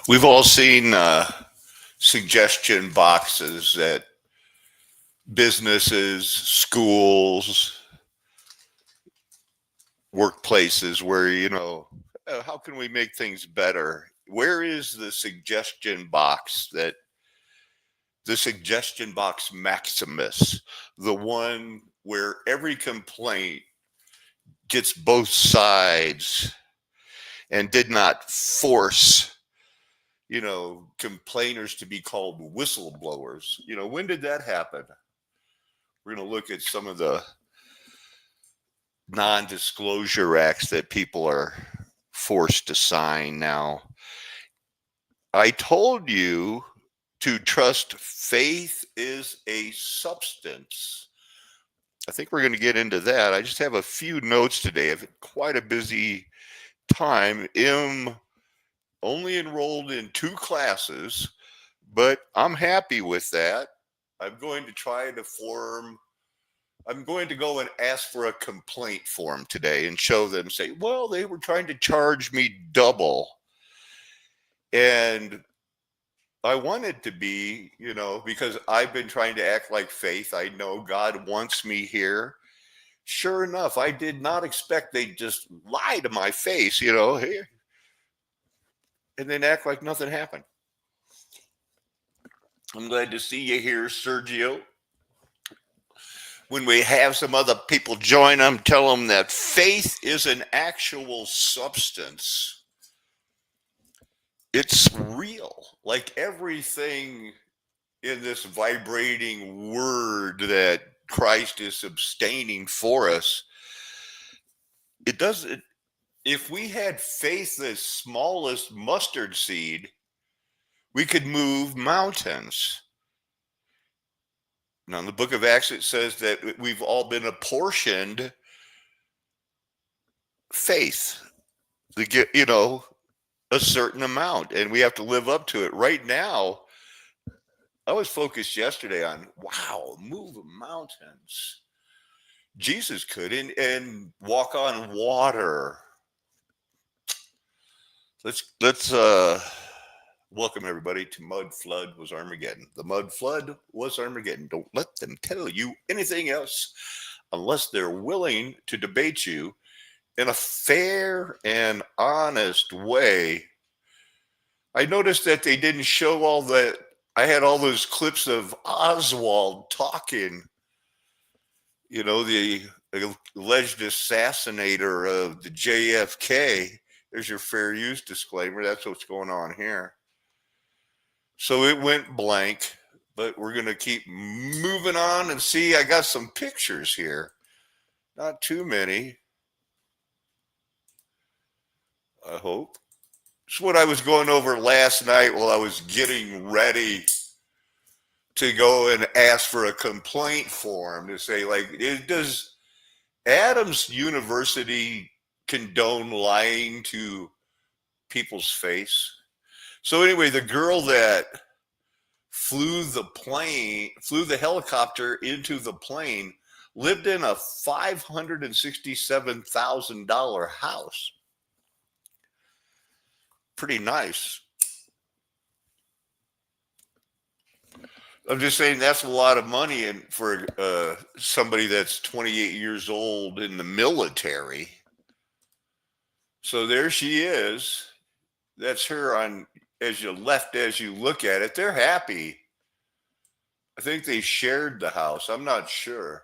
We've all seen suggestion boxes at businesses, schools, workplaces where, how can we make things better? Where is the suggestion box Maximus, the one where every complaint gets both sides and did not force complainers to be called whistleblowers. When did that happen? We're going to look at some of the non disclosure acts that people are forced to sign now. I told you to trust faith is a substance. I think we're going to get into that. I just have a few notes today. I've had quite a busy time. Only enrolled in 2 classes, but I'm happy with that. I'm going to try to I'm going to go and ask for a complaint form today and show them, say, well, they were trying to charge me double. And I want it to be, because I've been trying to act like faith. I know God wants me here. Sure enough, I did not expect they'd just lie to my face, hey, and then act like nothing happened. I'm glad to see you here, Sergio. When we have some other people join them, tell them that faith is an actual substance. It's real. Like everything in this vibrating word that Christ is sustaining for us, it doesn't. If we had faith as small as mustard seed, we could move mountains. Now, in the book of Acts, it says that we've all been apportioned faith to get, a certain amount, and we have to live up to it. Right now, I was focused yesterday on, wow, move mountains. Jesus could and walk on water. Let's welcome everybody to Mud Flood Was Armageddon. The Mud Flood was Armageddon. Don't let them tell you anything else unless they're willing to debate you in a fair and honest way. I noticed that they didn't show all that. I had all those clips of Oswald talking, the alleged assassinator of the JFK. There's your fair use disclaimer. That's what's going on here. So it went blank, but we're going to keep moving on and see. I got some pictures here. Not too many, I hope. It's what I was going over last night while I was getting ready to go and ask for a complaint form to say, does Adams University condone lying to people's face? So anyway, the girl that flew the helicopter into the plane, lived in a $567,000 house. Pretty nice. I'm just saying that's a lot of money for somebody that's 28 years old in the military. So there she is. That's her on as you look at it. They're happy. I think they shared the house. I'm not sure.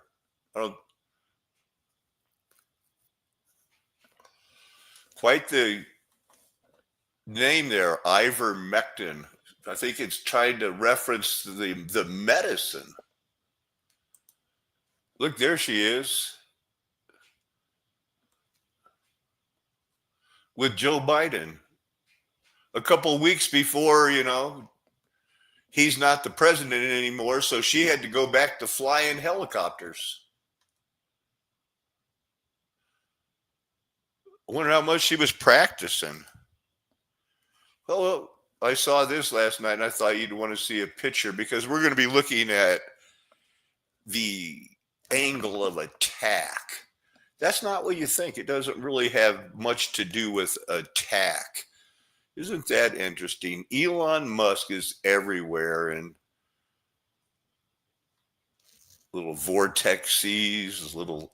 Quite the name there, ivermectin. I think it's trying to reference the medicine. Look, there she is with Joe Biden. A couple of weeks before, he's not the president anymore, so she had to go back to flying helicopters. I wonder how much she was practicing. Well, I saw this last night, and I thought you'd want to see a picture because we're going to be looking at the angle of attack. That's not what you think. It doesn't really have much to do with attack. Isn't that interesting? Elon Musk is everywhere, and little vortexes, little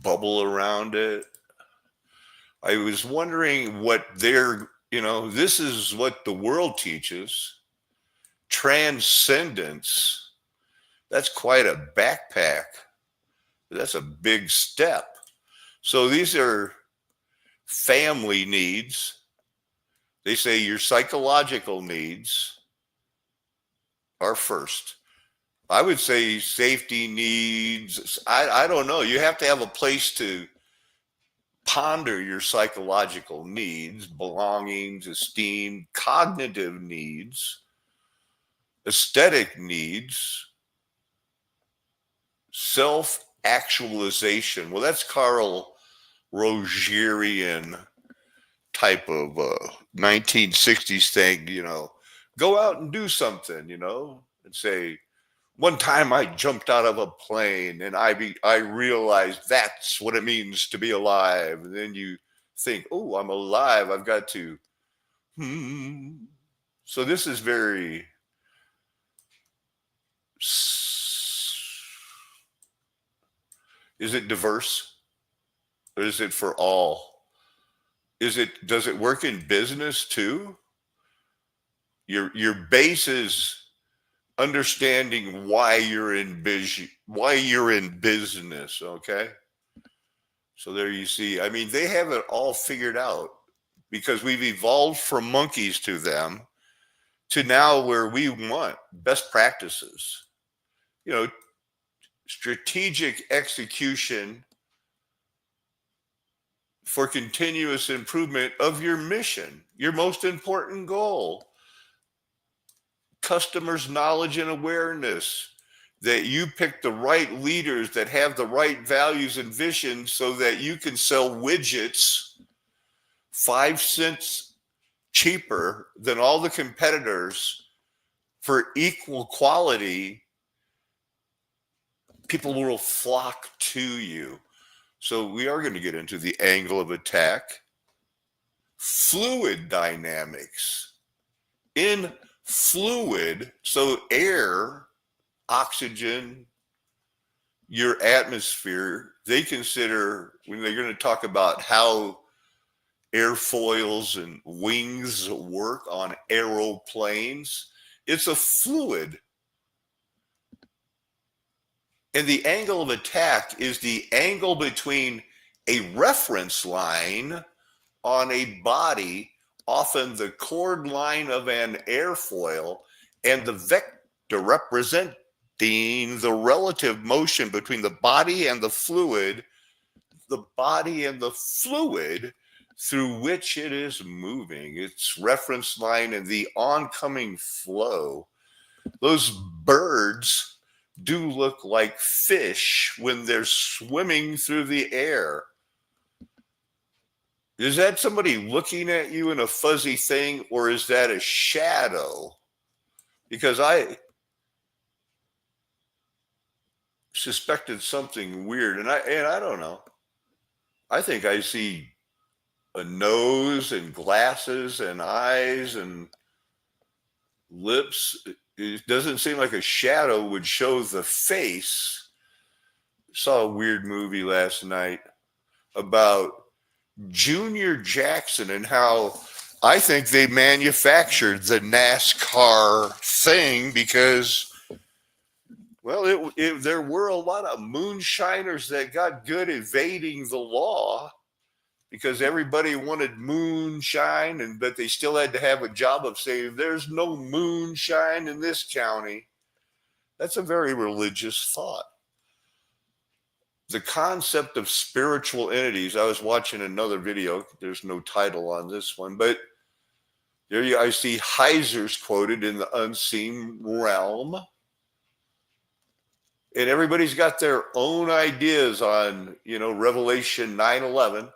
bubble around it. I was wondering what this is what the world teaches. Transcendence. That's quite a backpack. That's a big step. So these are family needs. They say your psychological needs are first. I would say safety needs. I don't know. You have to have a place to ponder your psychological needs, belongings, esteem, cognitive needs, aesthetic needs, self-actualization. Well, that's Carl Rogerian type of 1960s thing, go out and do something, and say, one time I jumped out of a plane and I realized that's what it means to be alive. And then you think, oh, I'm alive. I've got to. So this is very. Is it diverse? Or is it for all? Does it work in business too? Your base is understanding why you're in business, okay? So there you see. I mean, they have it all figured out because we've evolved from monkeys to them to now where we want best practices. Strategic execution for continuous improvement of your mission, your most important goal. Customers' knowledge and awareness, that you pick the right leaders that have the right values and vision so that you can sell widgets 5 cents cheaper than all the competitors for equal quality. People will flock to you. So we are going to get into the angle of attack. Fluid dynamics. In fluid, so air, oxygen, your atmosphere, they consider, when they're going to talk about how airfoils and wings work on aeroplanes, it's a fluid. And the angle of attack is the angle between a reference line on a body, often the chord line of an airfoil, and the vector representing the relative motion between the body and the fluid through which it is moving, its reference line and the oncoming flow. Those birds do look like fish when they're swimming through the air. Is that somebody looking at you in a fuzzy thing, or is that a shadow? Because I suspected something weird, and I don't know. I think I see a nose and glasses and eyes and lips. It doesn't seem like a shadow would show the face. Saw a weird movie last night about Junior Jackson and how I think they manufactured the NASCAR thing because, well, there were a lot of moonshiners that got good evading the law because everybody wanted moonshine, but they still had to have a job of saying, there's no moonshine in this county. That's a very religious thought. The concept of spiritual entities, I was watching another video. There's no title on this one, but I see Heiser's quoted in the unseen realm. And everybody's got their own ideas on, Revelation 9:11.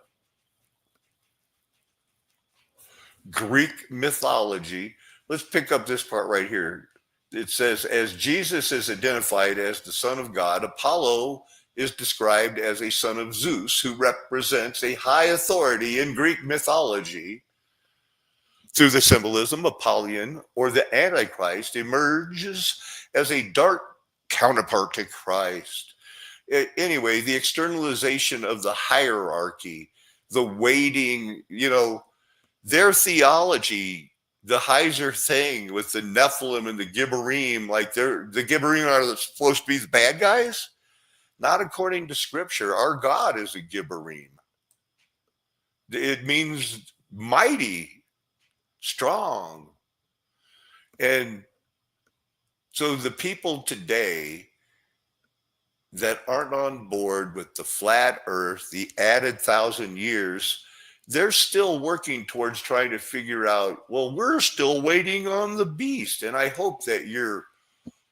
Greek mythology. Let's pick up this part right here. It says, as Jesus is identified as the Son of God, Apollo is described as a son of Zeus, who represents a high authority in Greek mythology. Through the symbolism, Apollyon, or the Antichrist, emerges as a dark counterpart to Christ. Anyway, the externalization of the hierarchy, the waiting, their theology, the Heiser thing with the Nephilim and the Gibborim, like the Gibborim are supposed to be the bad guys? Not according to Scripture. Our God is a Gibborim. It means mighty, strong. And so the people today that aren't on board with the flat earth, the added 1,000 years, they're still working towards trying to figure out, well, we're still waiting on the beast. And I hope that you're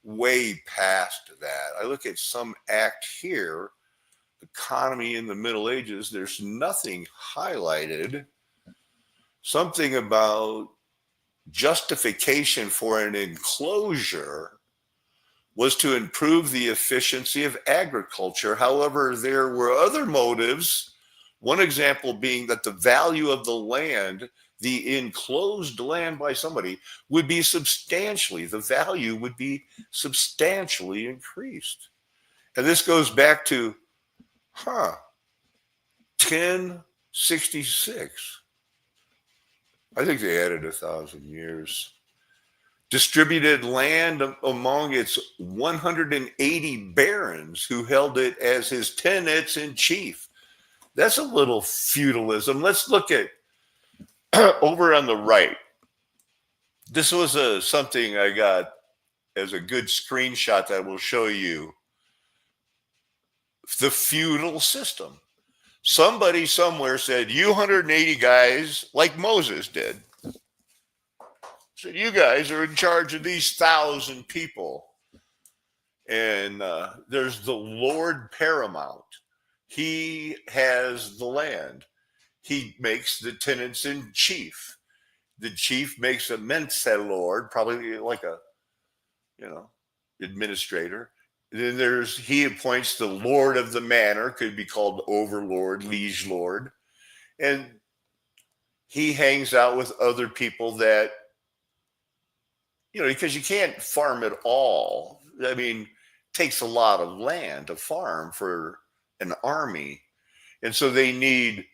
way past that. I look at some act here, economy in the Middle Ages, there's nothing highlighted. Something about justification for an enclosure was to improve the efficiency of agriculture. However, there were other motives. One example being that the value of the land, the enclosed land by somebody, the value would be substantially increased. And this goes back to, 1066. I think they added 1,000 years. Distributed land among its 180 barons who held it as his tenants in chief. That's a little feudalism. Let's look at over on the right. This was something I got as a good screenshot that will show you the feudal system. Somebody somewhere said, you 180 guys, like Moses did, said, you guys are in charge of these 1,000 people. And there's the Lord Paramount. He has the land. He makes the tenants in chief. The chief makes a mensalor, probably like a, administrator. Then he appoints the Lord of the Manor, could be called Overlord, Liege Lord. And he hangs out with other people that, because you can't farm it all. I mean, it takes a lot of land to farm for an army. And so they need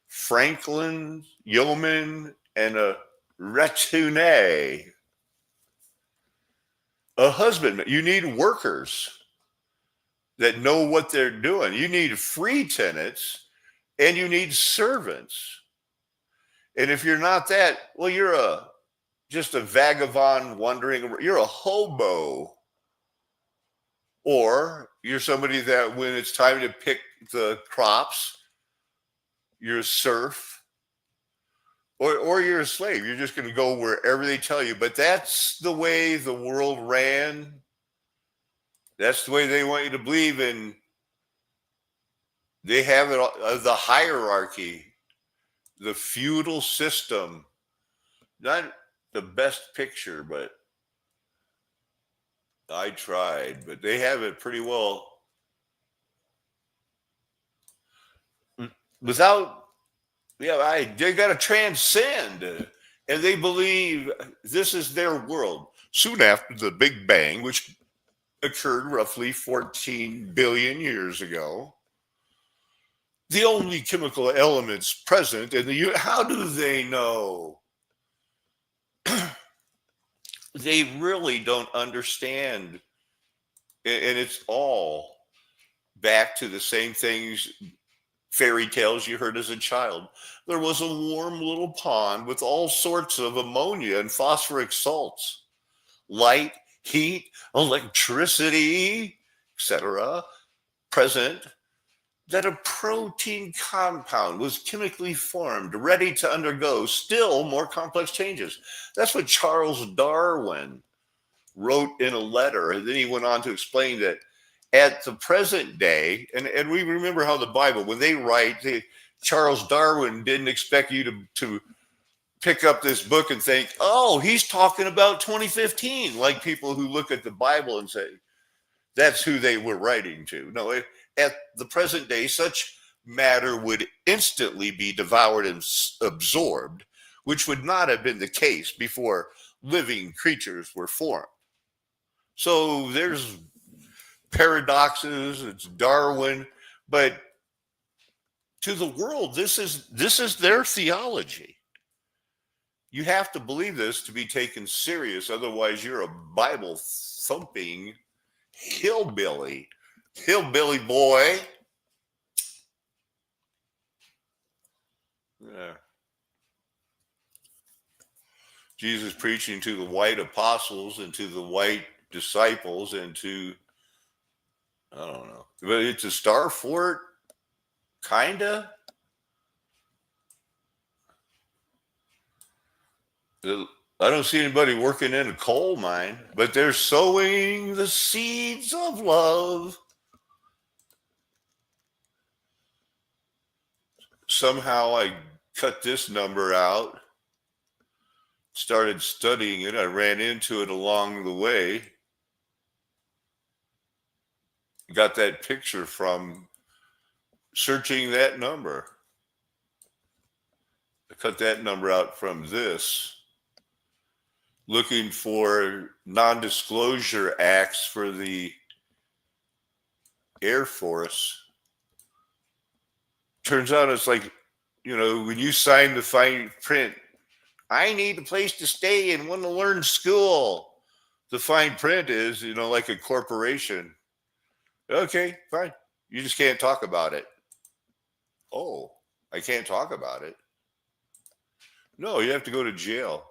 franklin, yeoman, and a retinue. A husbandman. You need workers that know what they're doing. You need free tenants and you need servants. And if you're not that, well, you're just a vagabond wandering. You're a hobo. Or you're somebody that when it's time to pick the crops, you're a serf. Or you're a slave. You're just going to go wherever they tell you. But that's the way the world ran. That's the way they want you to believe in. They have it, the hierarchy, the feudal system. Not the best picture, but I tried. But they have it pretty well. They got to transcend. And they believe this is their world. Soon after the Big Bang, which occurred roughly 14 billion years ago, the only chemical elements present in the how do they know? They really don't understand. And it's all back to the same things, fairy tales you heard as a child. There was a warm little pond with all sorts of ammonia and phosphoric salts, light, heat, electricity, etc., present, that a protein compound was chemically formed, ready to undergo still more complex changes. That's what Charles Darwin wrote in a letter. And then he went on to explain that at the present day, and we remember how the Bible, when they write, Charles Darwin didn't expect you to pick up this book and think, oh, he's talking about 2015, like people who look at the Bible and say, that's who they were writing to. No, at the present day, such matter would instantly be devoured and absorbed which would not have been the case before living creatures were formed. So there's paradoxes, it's Darwin, but to the world, this is their theology. You have to believe this to be taken serious, otherwise you're a Bible thumping hillbilly boy. Yeah. Jesus preaching to the white apostles and to the white disciples and to, I don't know, but it's a star fort, kinda. I don't see anybody working in a coal mine, but they're sowing the seeds of love. Somehow I cut this number out, started studying it. I ran into it along the way. Got that picture from searching that number. I cut that number out from this, looking for non-disclosure acts for the Air Force. Turns out it's like, when you sign the fine print, I need a place to stay and want to learn school. The fine print is, like a corporation. Okay, fine. You just can't talk about it. Oh, I can't talk about it. No, you have to go to jail.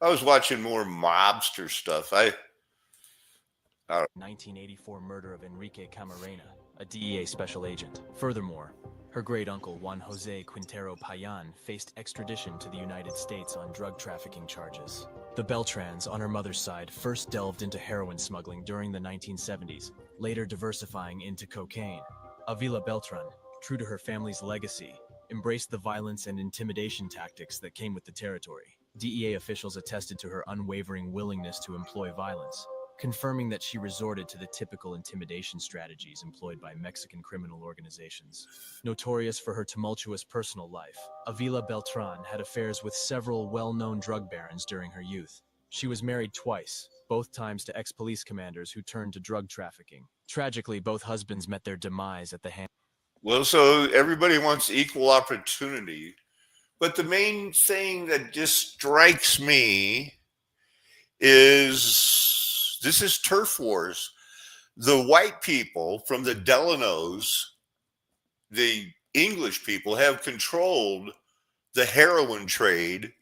I was watching more mobster stuff. 1984 murder of Enrique Camarena, a DEA special agent. Furthermore, her great-uncle Juan Jose Quintero Payan faced extradition to the United States on drug trafficking charges. The Beltrans, on her mother's side, first delved into heroin smuggling during the 1970s, later diversifying into cocaine. Avila Beltran, true to her family's legacy, embraced the violence and intimidation tactics that came with the territory. DEA officials attested to her unwavering willingness to employ violence, confirming that she resorted to the typical intimidation strategies employed by Mexican criminal organizations. Notorious for her tumultuous personal life, Avila Beltran had affairs with several well-known drug barons during her youth. She was married twice, both times to ex-police commanders who turned to drug trafficking. Tragically, both husbands met their demise at the hand. Well, so everybody wants equal opportunity. But the main thing that just strikes me is this is turf wars. The white people from the Delanos, the English people, have controlled the heroin trade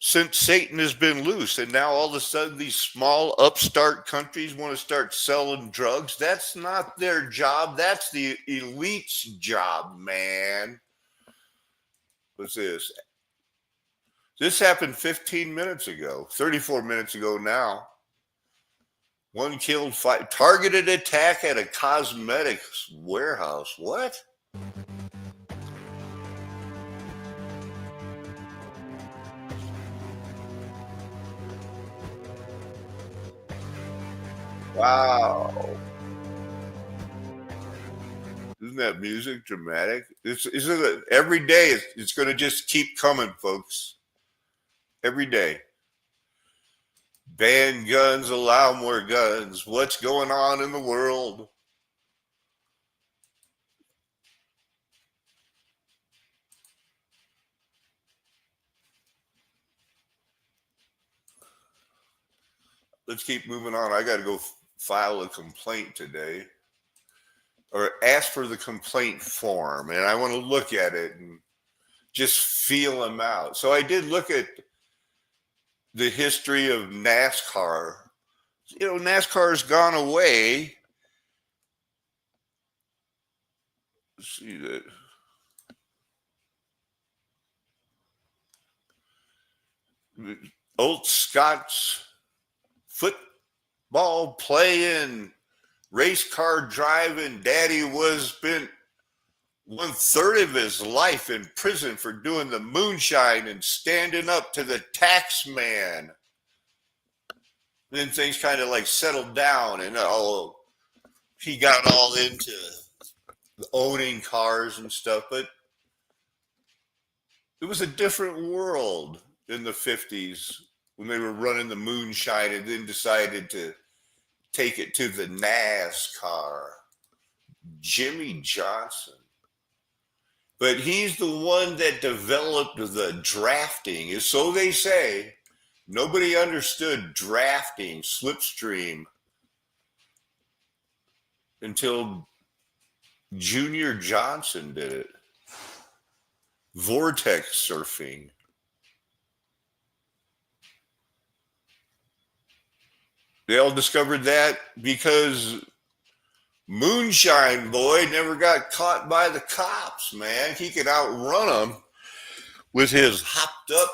since Satan has been loose. And now all of a sudden these small upstart countries want to start selling drugs. That's not their job. That's the elite's job, man. What's this? This happened 15 minutes ago, 34 minutes ago now. One killed, five. Targeted attack at a cosmetics warehouse. What? Wow. Isn't that music dramatic? Every day it's going to just keep coming, folks. Every day. Ban guns, allow more guns. What's going on in the world? Let's keep moving on. I got to go file a complaint today, or ask for the complaint form, and I want to look at it and just feel them out. So I did look at the history of NASCAR. NASCAR has gone away. Let's see that. Old Scott's football playing, race car driving daddy spent 1/3 of his life in prison for doing the moonshine and standing up to the tax man. Then things kind of like settled down, and he got all into owning cars and stuff. But It was a different world in the 50s when they were running the moonshine and then decided to take it to the NASCAR. Jimmy Johnson. But he's the one that developed the drafting, so they say. Nobody understood drafting, slipstream, until Junior Johnson did it. Vortex surfing. They all discovered that because Moonshine Boy never got caught by the cops, man. He could outrun them with his hopped up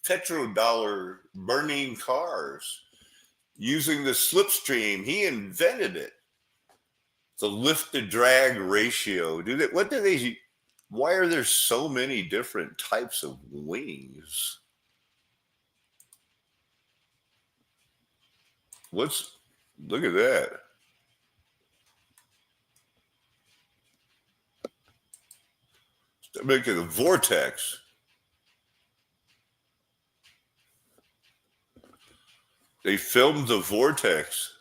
petrodollar burning cars using the slipstream. He invented it. The lift to drag ratio. Why are there so many different types of wings? Look at that. Making a vortex. They filmed the vortex.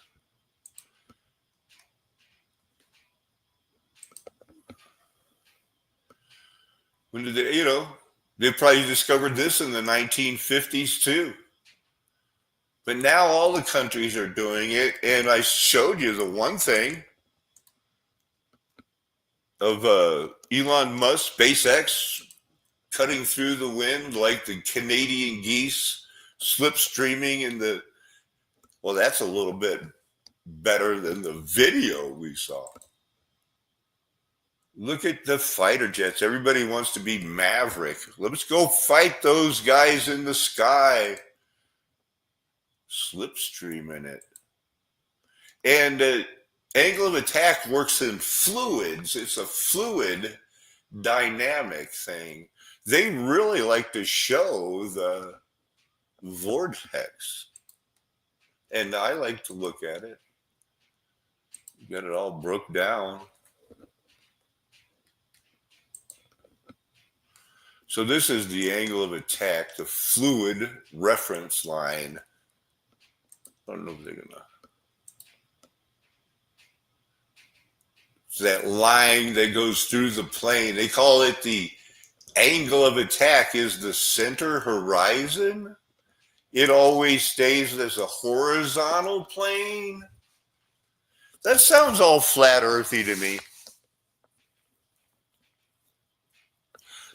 When did they probably discovered this in the 1950s too. But now all the countries are doing it. And I showed you the one thing of Elon Musk, SpaceX, cutting through the wind like the Canadian geese, slipstreaming in the... Well, that's a little bit better than the video we saw. Look at the fighter jets. Everybody wants to be Maverick. Let's go fight those guys in the sky. Slipstreaming it. And angle of attack works in fluids. It's a fluid dynamic thing. They really like to show the vortex. And I like to look at it. You got it all broke down. So this is the angle of attack, the fluid reference line. I don't know if they're gonna... It's that line that goes through the plane. They call it the angle of attack is the center horizon. It always stays as a horizontal plane. That sounds all flat earthy to me.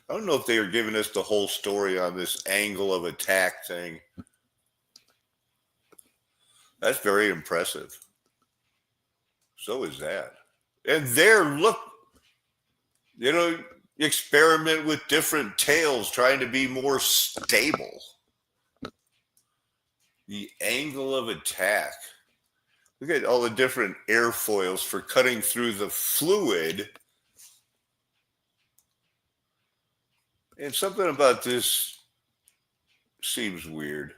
I don't know if they are giving us the whole story on this angle of attack thing. That's very impressive. So is that. And look, experiment with different tails, trying to be more stable. The angle of attack. Look at all the different airfoils for cutting through the fluid. And something about this seems weird.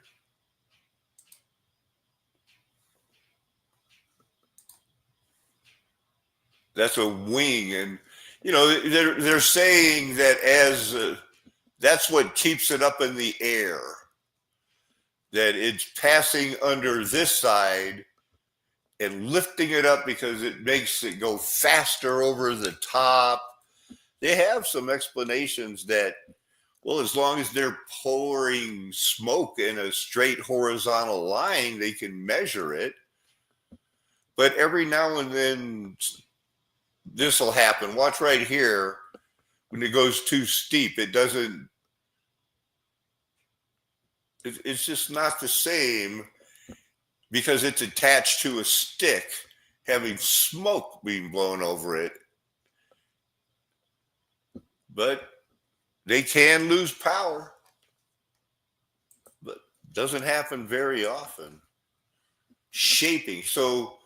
That's a wing, and they're saying that that's what keeps it up in the air. That it's passing under this side and lifting it up because it makes it go faster over the top. They have some explanations that, well, as long as they're pouring smoke in a straight horizontal line, they can measure it. But every now and then, this will happen. Watch right here. When it goes too steep, it's just not the same because it's attached to a stick, having smoke being blown over it. But they can lose power. But doesn't happen very often. Shaping. So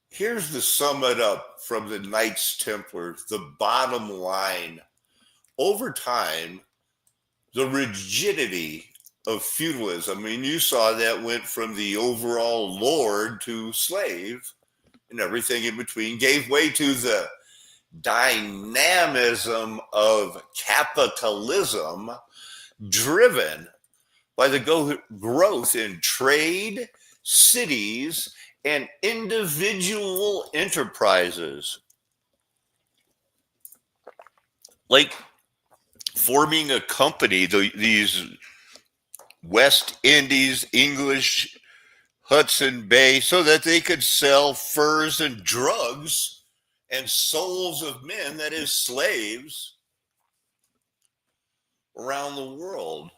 here's the sum it up from the Knights Templar, the bottom line. Over time, the rigidity of feudalism, you saw that went from the overall lord to slave, and everything in between gave way to the dynamism of capitalism driven by the growth in trade, cities, and individual enterprises. Like forming a company, these West Indies, English, Hudson Bay, so that they could sell furs and drugs and souls of men, that is, slaves, around the world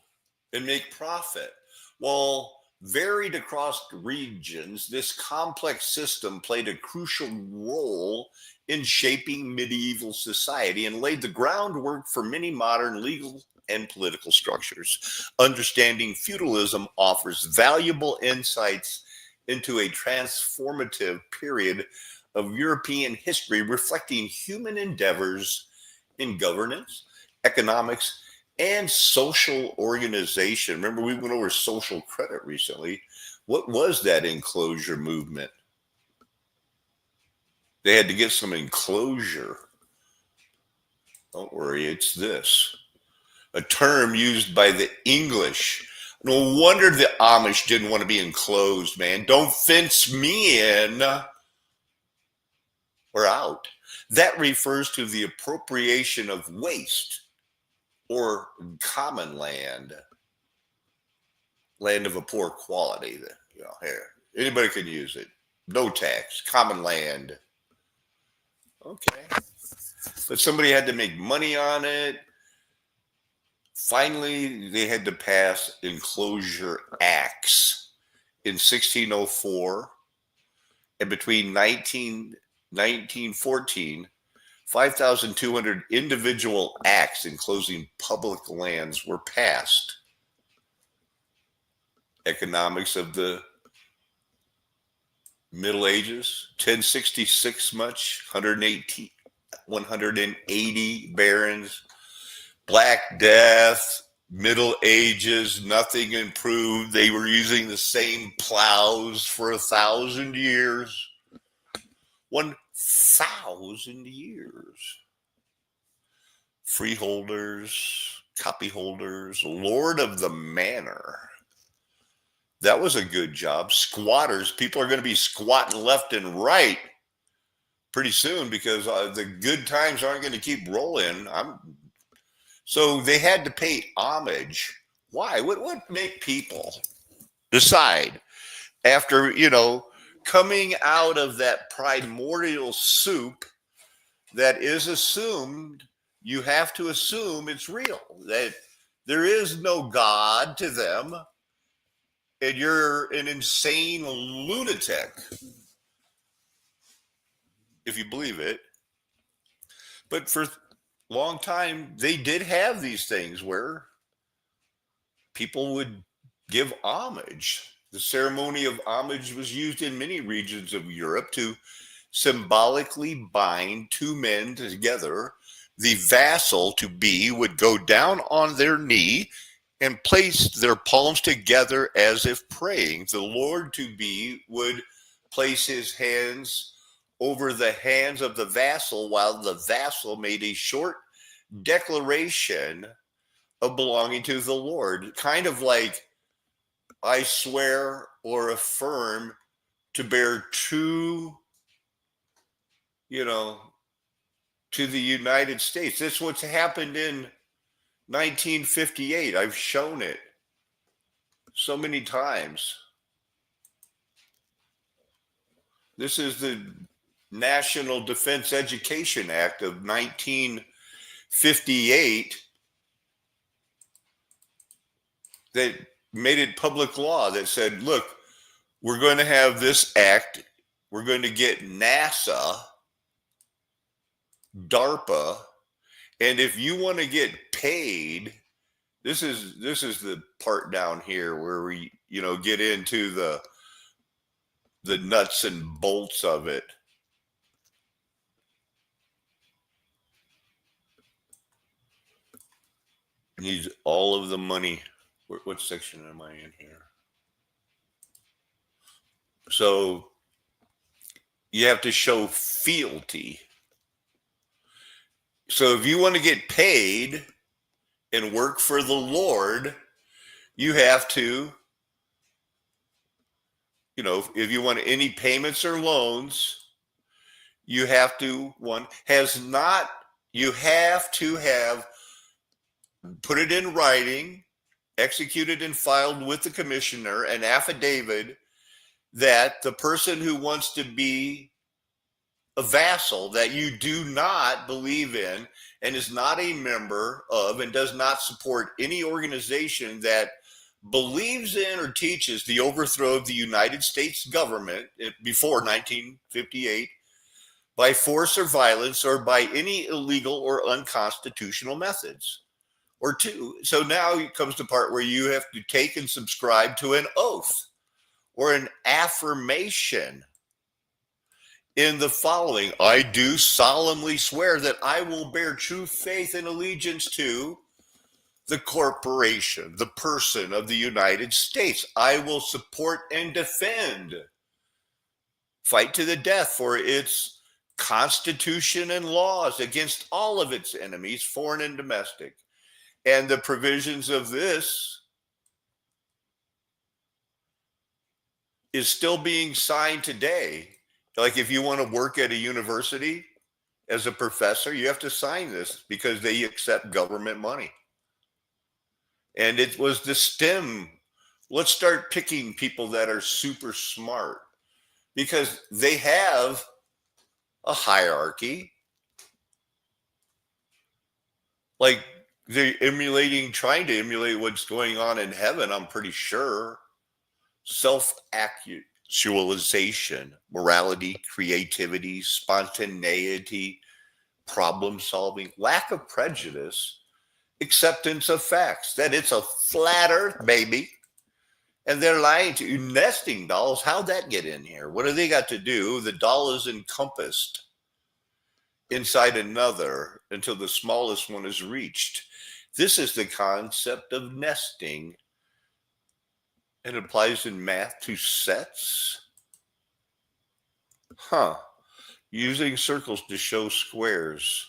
and make profit. Well, varied across regions, this complex system played a crucial role in shaping medieval society and laid the groundwork for many modern legal and political structures. Understanding feudalism offers valuable insights into a transformative period of European history reflecting human endeavors in governance, economics, and social organization. Remember, we went over social credit recently. What was that enclosure movement? They had to get some enclosure. Don't worry, it's this. A term used by the English. No wonder the Amish didn't want to be enclosed, man. Don't fence me in or out. That refers to the appropriation of waste or common land of a poor quality. Here, anybody can use it. No tax, common land. Okay. But somebody had to make money on it. Finally, they had to pass enclosure acts in 1604. And between 1914, 5,200 individual acts enclosing public lands were passed. Economics of the Middle Ages, 1066 much, 180 barons. Black Death, Middle Ages, nothing improved. They were using the same plows for 1,000 years. 1,000 years. Freeholders, copyholders, lord of the manor. That was a good job. Squatters, people are going to be squatting left and right pretty soon because the good times aren't going to keep rolling. So they had to pay homage. Why? What make people decide after, coming out of that primordial soup that is assumed, you have to assume it's real, that there is no God to them, and you're an insane lunatic if you believe it. But for a long time, they did have these things where people would give homage. The ceremony of homage was used in many regions of Europe to symbolically bind two men together. The vassal to be would go down on their knee and place their palms together as if praying. The lord to be would place his hands over the hands of the vassal while the vassal made a short declaration of belonging to the Lord, kind of like, I swear or affirm to bear true, to the United States. That's what's happened in 1958. I've shown it so many times. This is the National Defense Education Act of 1958 that made it public law that said, look, we're going to have this act. We're going to get NASA, DARPA, and if you want to get paid, this is the part down here where we, get into the nuts and bolts of it. Needs all of the money. What section am I in here? So you have to show fealty. So if you want to get paid and work for the Lord, you have to, if you want any payments or loans, you have to, you have to have put it in writing, executed and filed with the commissioner, an affidavit that the person who wants to be a vassal that you do not believe in and is not a member of and does not support any organization that believes in or teaches the overthrow of the United States government before 1958 by force or violence or by any illegal or unconstitutional methods. Or two, so now it comes to the part where you have to take and subscribe to an oath or an affirmation in the following: I do solemnly swear that I will bear true faith and allegiance to the corporation, the person of the United States. I will support and defend, fight to the death for its Constitution and laws against all of its enemies, foreign and domestic. And the provisions of this is still being signed today. Like if you want to work at a university as a professor, you have to sign this because they accept government money. And it was the STEM. Let's start picking people that are super smart because they have a hierarchy. Like they're trying to emulate what's going on in heaven, I'm pretty sure. Self-actualization, morality, creativity, spontaneity, problem solving, lack of prejudice, acceptance of facts, that it's a flat earth, baby. And they're lying to you. Nesting dolls, how'd that get in here? What do they got to do? The doll is encompassed inside another until the smallest one is reached. This is the concept of nesting. It applies in math to sets. Using circles to show squares.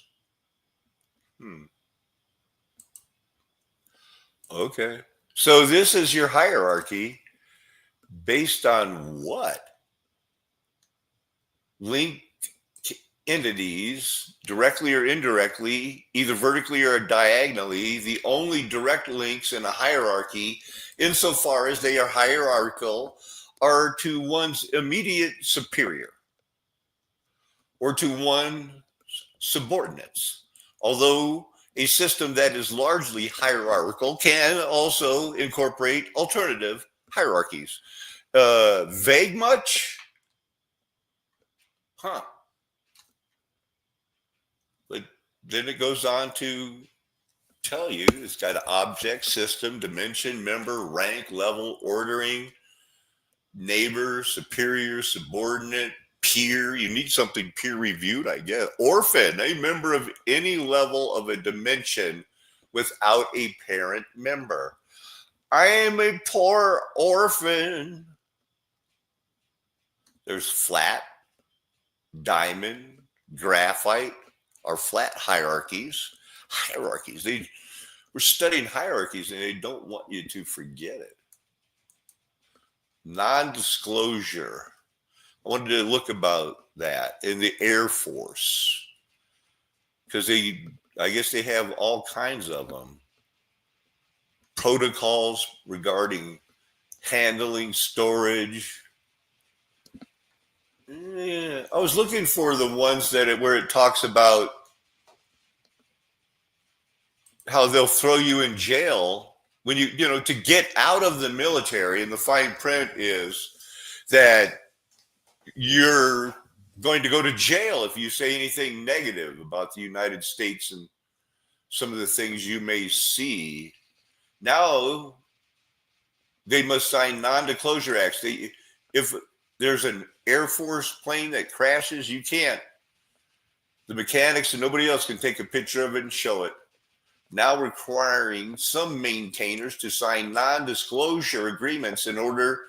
Okay. So this is your hierarchy based on what? Linked entities, directly or indirectly, either vertically or diagonally. The only direct links in a hierarchy, insofar as they are hierarchical, are to one's immediate superior or to one's subordinates. Although a system that is largely hierarchical can also incorporate alternative hierarchies. Vague much? But then it goes on to tell you it's got an object, system, dimension, member, rank, level, ordering, neighbor, superior, subordinate, peer. You need something peer reviewed, I guess. Orphan, a member of any level of a dimension without a parent member. I am a poor orphan. There's flat, diamond, graphite are flat hierarchies. We're studying hierarchies and they don't want you to forget it. Non-disclosure. I wanted to look about that in the Air Force because I guess they have all kinds of them. Protocols regarding handling, storage. I was looking for the ones where it talks about how they'll throw you in jail when to get out of the military. And the fine print is that you're going to go to jail if you say anything negative about the United States and some of the things you may see. Now they must sign non-disclosure acts. If there's an Air Force plane that crashes, you can't. The mechanics and nobody else can take a picture of it and show it. Now requiring some maintainers to sign non-disclosure agreements in order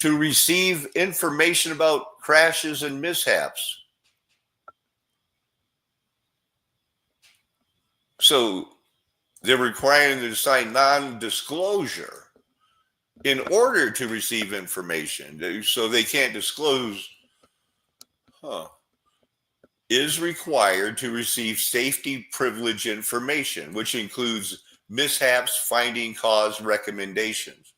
to receive information about crashes and mishaps. So they're requiring them to sign non-disclosure in order to receive information. So they can't disclose, is required to receive safety privilege information, which includes mishaps, finding cause recommendations.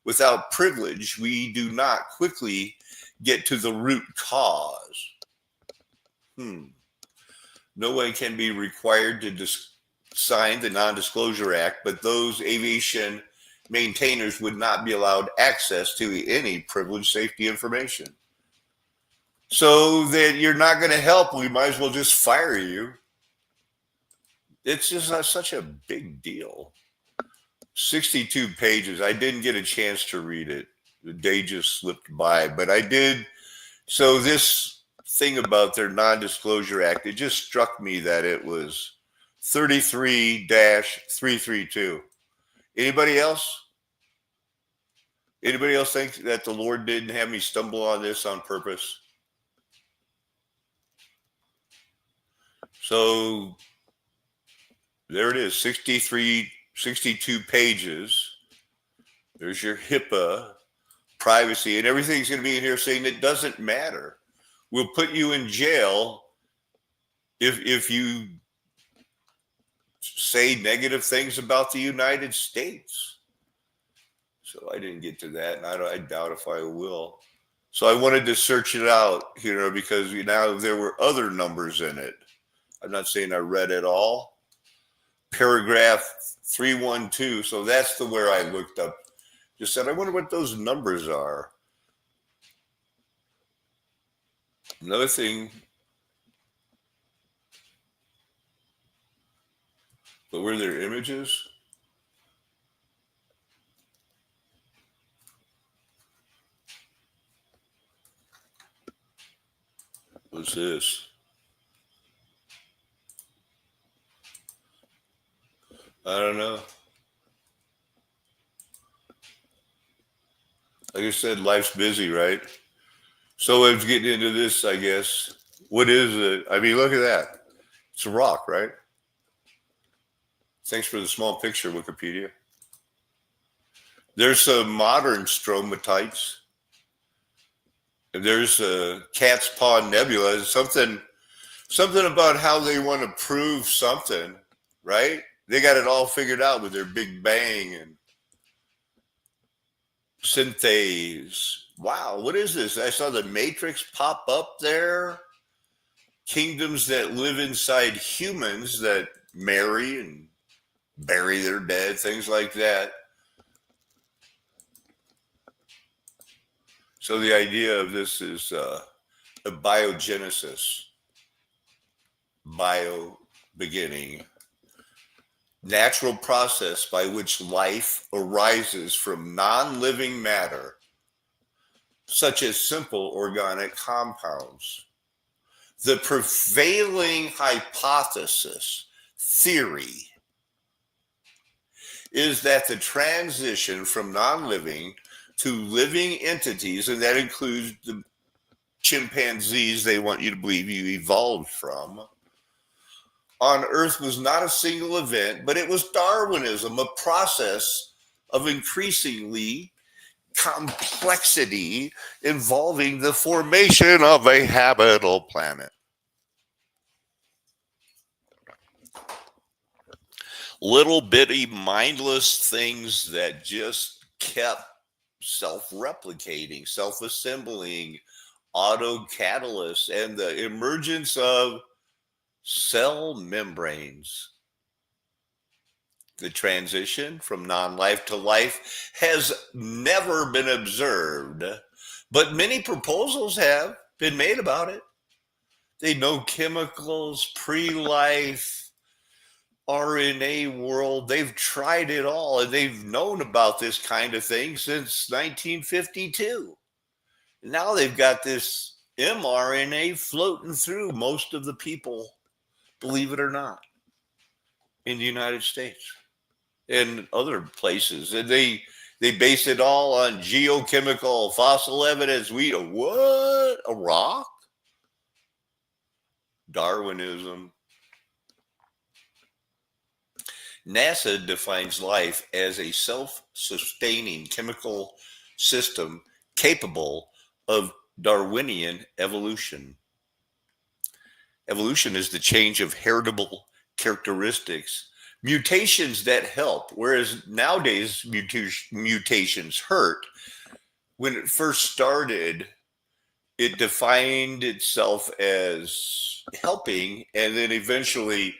Without privilege, we do not quickly get to the root cause. No one can be required to sign the Non-Disclosure Act, but those aviation maintainers would not be allowed access to any privileged safety information. So that you're not going to help, we might as well just fire you. It's just not such a big deal. 62 pages. I didn't get a chance to read it. The day just slipped by, but I did. So this thing about their Non-Disclosure Act, it just struck me that it was 33-332. Anybody else? Anybody else think that the Lord didn't have me stumble on this on purpose? So there it is, 62 pages. There's your HIPAA, privacy, and everything's going to be in here saying it doesn't matter. We'll put you in jail if you say negative things about the United States. So I didn't get to that, and I doubt if I will. So I wanted to search it out, because now there were other numbers in it. I'm not saying I read it all. Paragraph 312. So that's where I looked up. Just said, I wonder what those numbers are. Another thing. But were there images? What's this? I don't know. Like I said, life's busy, right? So I was getting into this, I guess. What is it? I mean, look at that. It's a rock, right? Thanks for the small picture, Wikipedia. There's some modern stromatolites. There's a Cat's Paw Nebula. Something about how they want to prove something, right? They got it all figured out with their Big Bang and synthase. Wow, what is this? I saw the Matrix pop up there. Kingdoms that live inside humans that marry and bury their dead, things like that. So the idea of this is a biogenesis, bio beginning, natural process by which life arises from non-living matter, such as simple organic compounds. The prevailing hypothesis, theory, is that the transition from non-living to living entities, and that includes the chimpanzees they want you to believe you evolved from, on Earth was not a single event, but it was Darwinism, a process of increasingly complexity involving the formation of a habitable planet. Little bitty mindless things that just kept self-replicating, self-assembling, auto-catalysts, and the emergence of cell membranes. The transition from non-life to life has never been observed, but many proposals have been made about it. They know chemicals, pre-life, RNA world. They've tried it all, and they've known about this kind of thing since 1952. Now they've got this mRNA floating through most of the people, believe it or not, in the United States and other places. And they base it all on geochemical fossil evidence. What? A rock? Darwinism. NASA defines life as a self-sustaining chemical system capable of Darwinian evolution. Evolution is the change of heritable characteristics, mutations that help, whereas nowadays mutations hurt. When it first started, it defined itself as helping, and then eventually,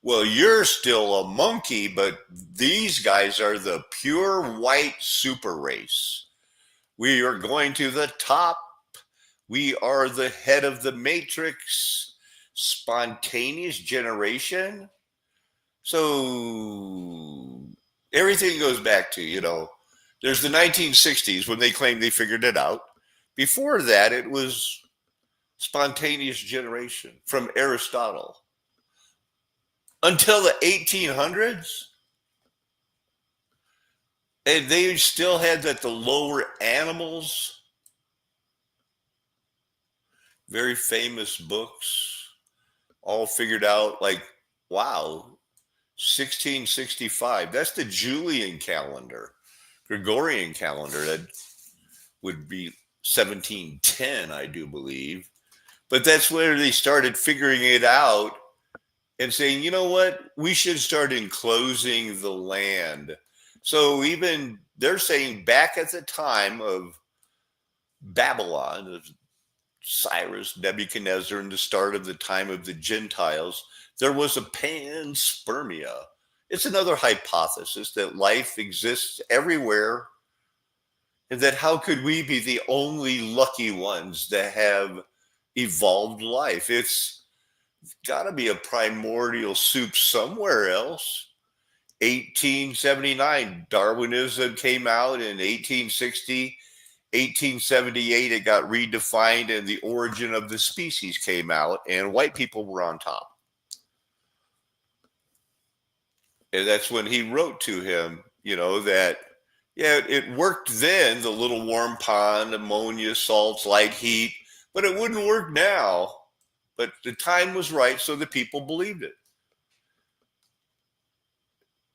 well, you're still a monkey, but these guys are the pure white super race. We are going to the top. We are the head of the matrix. Spontaneous generation. So everything goes back to, there's the 1960s when they claimed they figured it out. Before that, it was spontaneous generation from Aristotle. Until the 1800s, and they still had that the lower animals, very famous books, all figured out like, wow, 1665, that's the Julian calendar. Gregorian calendar, that would be 1710, I do believe. But that's where they started figuring it out and saying, you know what, we should start enclosing the land. So even they're saying back at the time of Babylon, of Cyrus, Nebuchadnezzar, and the start of the time of the Gentiles, there was a panspermia. It's another hypothesis that life exists everywhere, and that how could we be the only lucky ones that have evolved life? It's got to be a primordial soup somewhere else. 1879, Darwinism came out. In 1860, 1878, it got redefined and the origin of the species came out, and white people were on top. And that's when he wrote to him, that, yeah, it worked then, the little warm pond, ammonia, salts, light, heat, but it wouldn't work now. But the time was right, so the people believed it.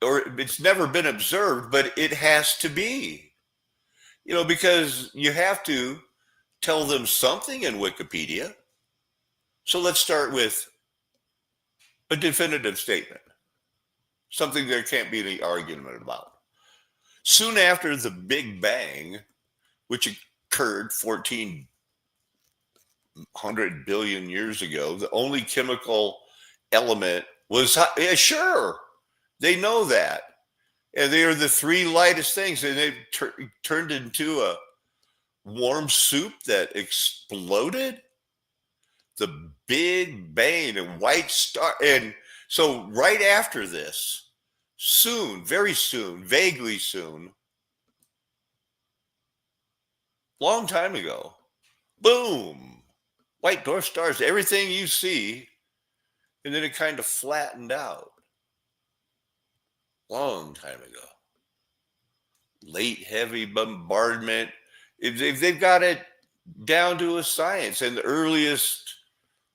Or it's never been observed, but it has to be. Because you have to tell them something in Wikipedia. So let's start with a definitive statement, something there can't be any argument about. Soon after the Big Bang, which occurred 1,400 billion years ago, the only chemical element was, yeah, sure, they know that. And they are the three lightest things, and they turned into a warm soup that exploded. The Big Bang and white star. And so right after this, soon, very soon, vaguely soon, long time ago, boom, white dwarf stars, everything you see, and then it kind of flattened out. Long time ago. Late heavy bombardment. They've got it down to a science. And the earliest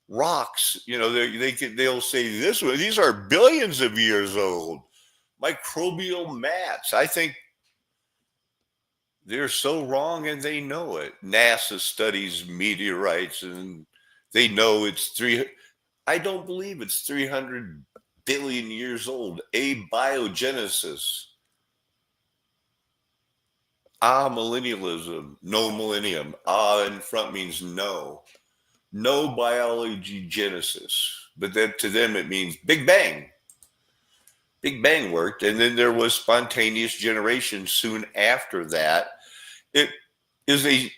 rocks, they'll say this one, these are billions of years old. Microbial mats. I think they're so wrong and they know it. NASA studies meteorites and they know it's I don't believe it's 300 billion years old. Abiogenesis. Millennialism. No millennium. In front means no. No biology genesis. But then to them it means Big Bang. Big Bang worked. And then there was spontaneous generation soon after that. It is they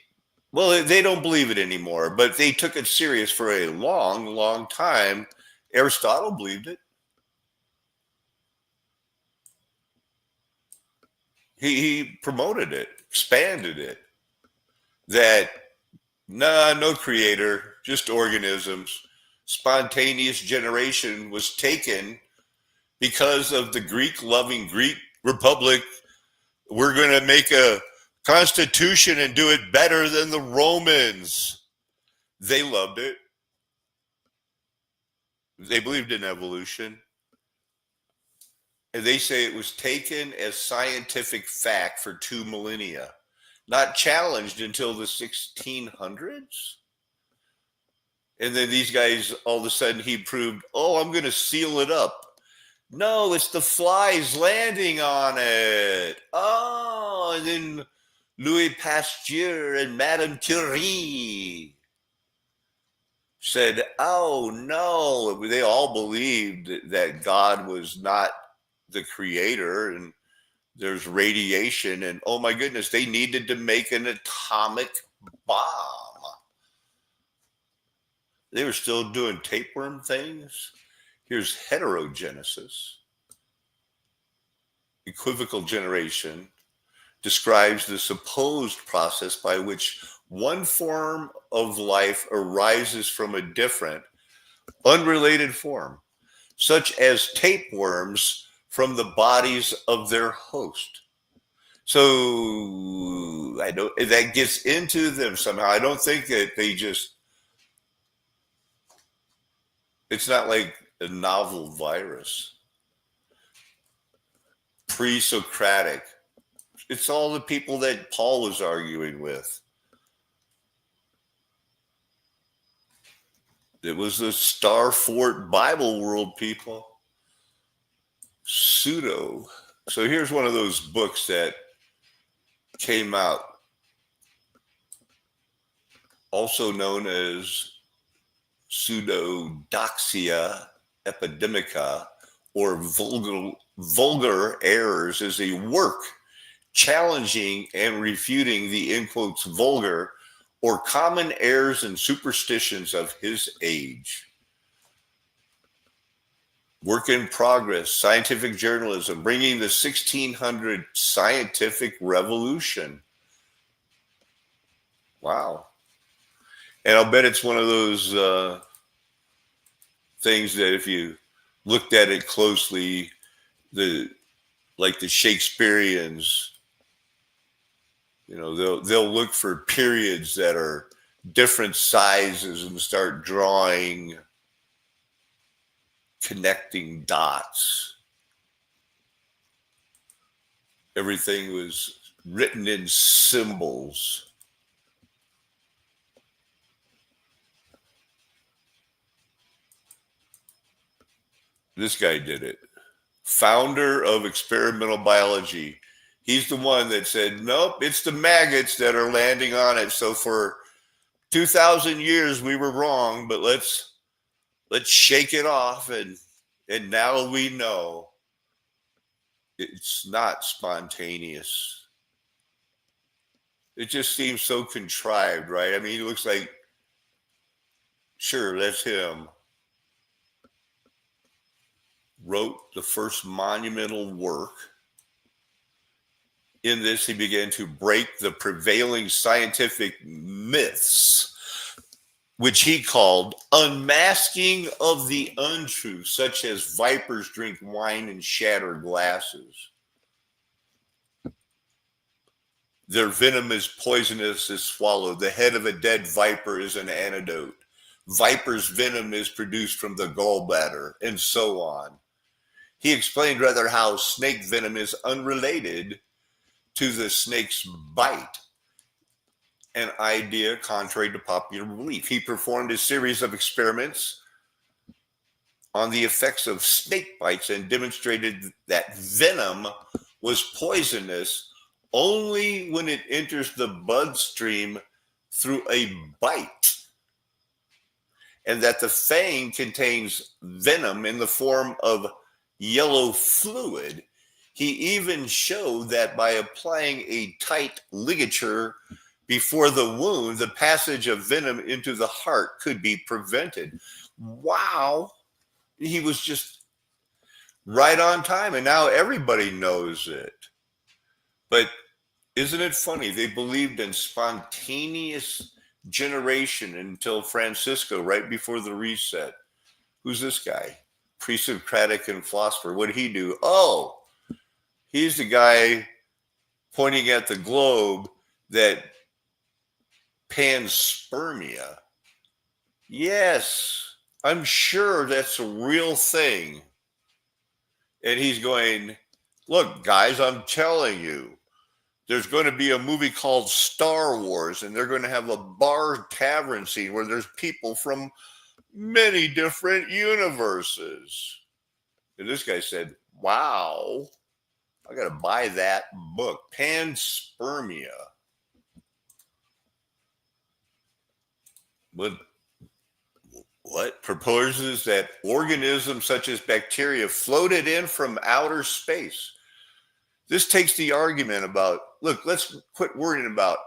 don't believe it anymore, but they took it serious for a long, long time. Aristotle believed it. He promoted it, expanded it, that no creator, just organisms. Spontaneous generation was taken because of the Greek-loving Greek Republic. We're going to make a constitution and do it better than the Romans. They loved it. They believed in evolution. And they say it was taken as scientific fact for 2 millennia, not challenged until the 1600s. And then these guys, all of a sudden, he proved, oh, I'm going to seal it up. No, it's the flies landing on it. Oh, and then Louis Pasteur and Madame Curie said, oh, no. They all believed that God was not the creator and there's radiation. And oh, my goodness, they needed to make an atomic bomb. They were still doing tapeworm things. Here's heterogenesis. Equivocal generation describes the supposed process by which one form of life arises from a different, unrelated form, such as tapeworms from the bodies of their host. So I don't, that gets into them somehow. I don't think that they just, it's not like a novel virus. Pre-Socratic. It's all the people that Paul was arguing with. It was the Star Fort Bible world people. Pseudo. So here's one of those books that came out, also known as Pseudodoxia Epidemica, or vulgar errors, is a work challenging and refuting the, in quotes, vulgar or common errors and superstitions of his age. Work in progress, scientific journalism, bringing the 1600 scientific revolution. Wow. And I'll bet it's one of those things that if you looked at it closely, like the Shakespeareans, they'll look for periods that are different sizes and start drawing connecting dots. Everything was written in symbols. This guy did it. Founder of experimental biology. He's the one that said, nope, it's the maggots that are landing on it. So for 2,000 years, we were wrong, but let's shake it off. And now we know it's not spontaneous. It just seems so contrived, right? I mean, he looks like, sure, that's him. Wrote the first monumental work. In this, he began to break the prevailing scientific myths, which he called unmasking of the untruth, such as vipers drink wine and shatter glasses. Their venom is poisonous as swallowed. The head of a dead viper is an antidote. Viper's venom is produced from the gallbladder, and so on. He explained rather how snake venom is unrelated to the snake's bite, an idea contrary to popular belief. He performed a series of experiments on the effects of snake bites and demonstrated that venom was poisonous only when it enters the bloodstream through a bite, and that the fang contains venom in the form of yellow fluid. He even showed that by applying a tight ligature before the wound, the passage of venom into the heart could be prevented. Wow. He was just right on time, and now everybody knows it. But isn't it funny? They believed in spontaneous generation until Francisco, right before the reset. Who's this guy? Pre-Socratic and philosopher. What did he do? Oh, he's the guy pointing at the globe that panspermia. Yes, I'm sure that's a real thing. And he's going, look, guys, I'm telling you, there's going to be a movie called Star Wars, and they're going to have a bar tavern scene where there's people from many different universes. And this guy said, wow, I got to buy that book, Panspermia. What proposes that organisms such as bacteria floated in from outer space. This takes the argument about, look, let's quit worrying about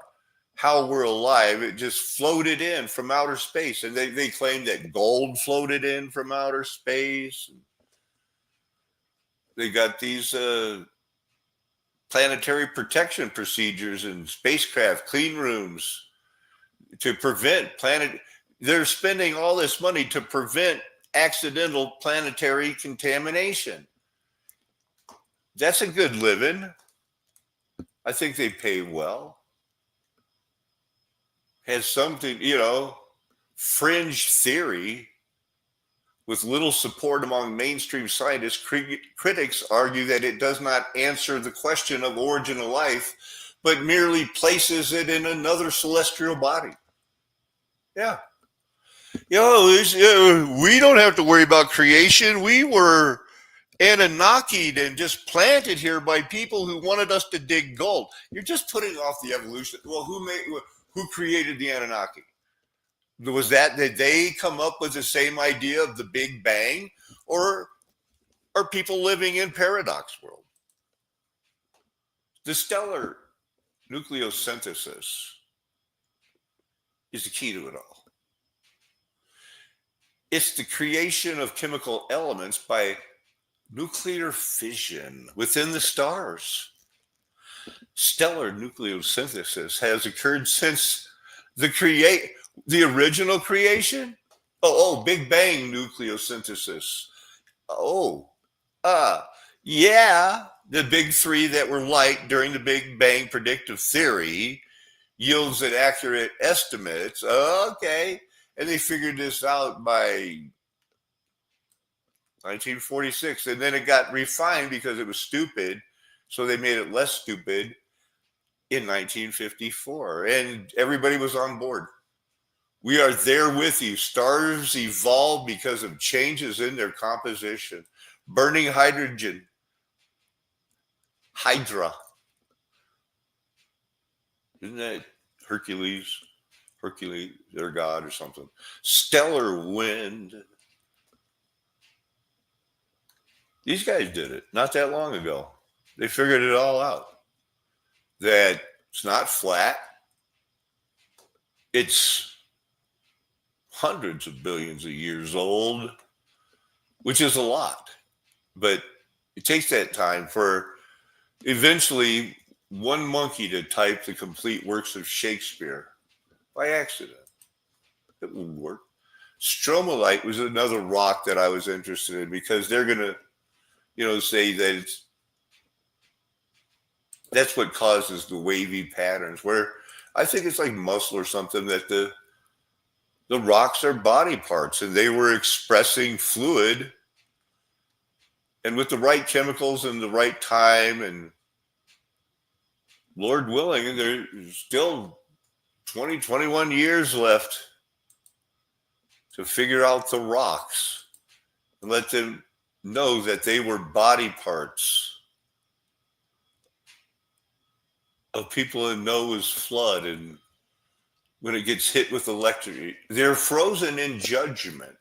how we're alive. It just floated in from outer space. And they claim that gold floated in from outer space. They got these planetary protection procedures and spacecraft clean rooms to prevent planet. They're spending all this money to prevent accidental planetary contamination. That's a good living. I think they pay well. Has something, fringe theory with little support among mainstream scientists. Critics argue that it does not answer the question of origin of life, but merely places it in another celestial body. Yeah. We don't have to worry about creation. We were Anunnaki'd and just planted here by people who wanted us to dig gold. You're just putting off the evolution. Well, who created the Anunnaki? Did they come up with the same idea of the Big Bang, or are people living in paradox world? The stellar nucleosynthesis is the key to it all. It's the creation of chemical elements by nuclear fission within the stars. Stellar nucleosynthesis has occurred since the original creation. Big Bang nucleosynthesis. Yeah, the big three that were light during the Big Bang predictive theory yields an accurate estimate. Okay. And they figured this out by 1946. And then it got refined because it was stupid. So they made it less stupid in 1954. And everybody was on board. We are there with you. Stars evolved because of changes in their composition. Burning hydrogen. Hydra. Isn't that Hercules, their god or something? Stellar wind. These guys did it not that long ago. They figured it all out. That it's not flat. It's hundreds of billions of years old, which is a lot. But it takes that time for eventually one monkey to type the complete works of Shakespeare by accident. It wouldn't work. Stromalite was another rock that I was interested in because they're going to, say that that's what causes the wavy patterns, where I think it's like muscle or something, that the rocks are body parts and they were expressing fluid, and with the right chemicals and the right time, and Lord willing, there's still 21 years left to figure out the rocks and let them know that they were body parts of people in Noah's flood. And when it gets hit with electricity, they're frozen in judgment.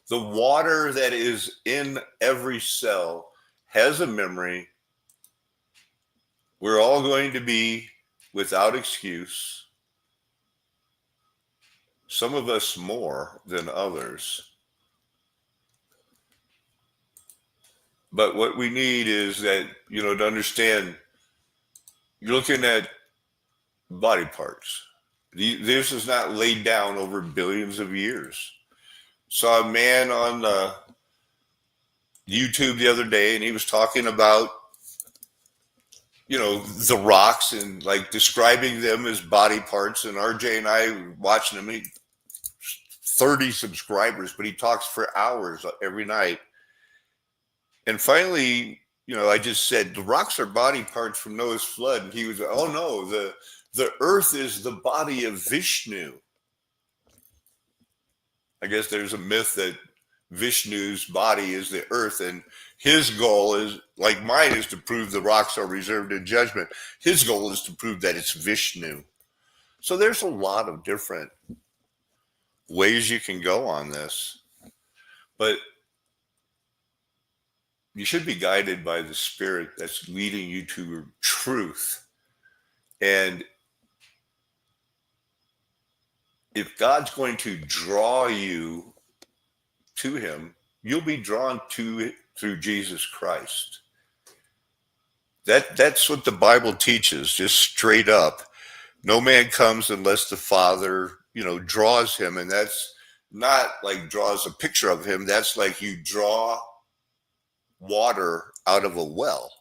The water that is in every cell has a memory. We're all going to be without excuse. Some of us more than others. But what we need is that, to understand, you're looking at body parts. This is not laid down over billions of years. Saw a man on YouTube the other day, and he was talking about, the rocks and like describing them as body parts. And RJ and I were watching him. He 30 subscribers, but he talks for hours every night. And finally, I just said the rocks are body parts from Noah's flood, and he was, oh no, the earth is the body of Vishnu. I guess there's a myth that Vishnu's body is the earth, and his goal is, like mine, is to prove the rocks are reserved in judgment. His goal is to prove that it's Vishnu. So there's a lot of different ways you can go on this, but you should be guided by the Spirit that's leading you to truth. And if God's going to draw you to him, you'll be drawn to it through Jesus Christ. That's what the Bible teaches, just straight up. No man comes unless the Father, draws him. And that's not like draws a picture of him. That's like you draw water out of a well.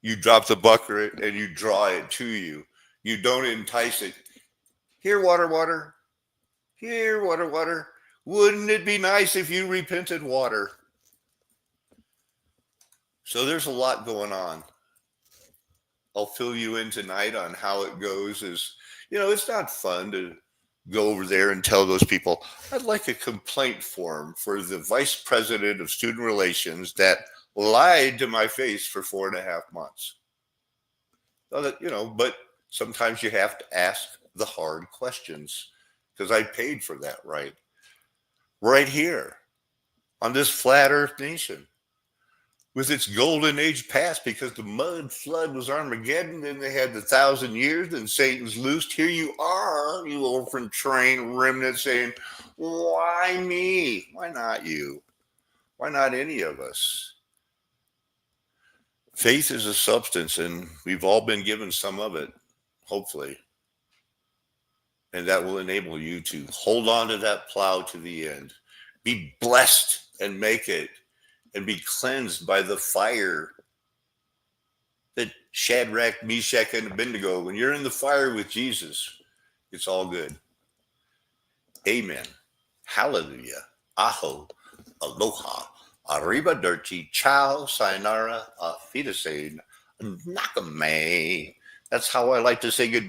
You drop the bucket and you draw it to you. You don't entice it. Here, water, water. Here, water, water. Wouldn't it be nice if you repented, water? So there's a lot going on. I'll fill you in tonight on how it goes. It's not fun to go over there and tell those people, I'd like a complaint form for the vice president of student relations that lied to my face for 4.5 months. But sometimes you have to ask the hard questions, because I paid for that right here on this flat earth nation with its golden age past, because the mud flood was Armageddon. Then they had the 1,000 years, then Satan's loosed. Here you are, you orphan train remnant, saying, why me? Why not you? Why not any of us? Faith is a substance, and we've all been given some of it, hopefully. And that will enable you to hold on to that plow to the end. Be blessed and make it, and be cleansed by the fire that Shadrach, Meshach, and Abednego. When you're in the fire with Jesus, it's all good. Amen. Hallelujah. Aho. Aloha. Arrivederci. Ciao. Sayonara. Auf Wiedersehen. Nakame. That's how I like to say goodbye.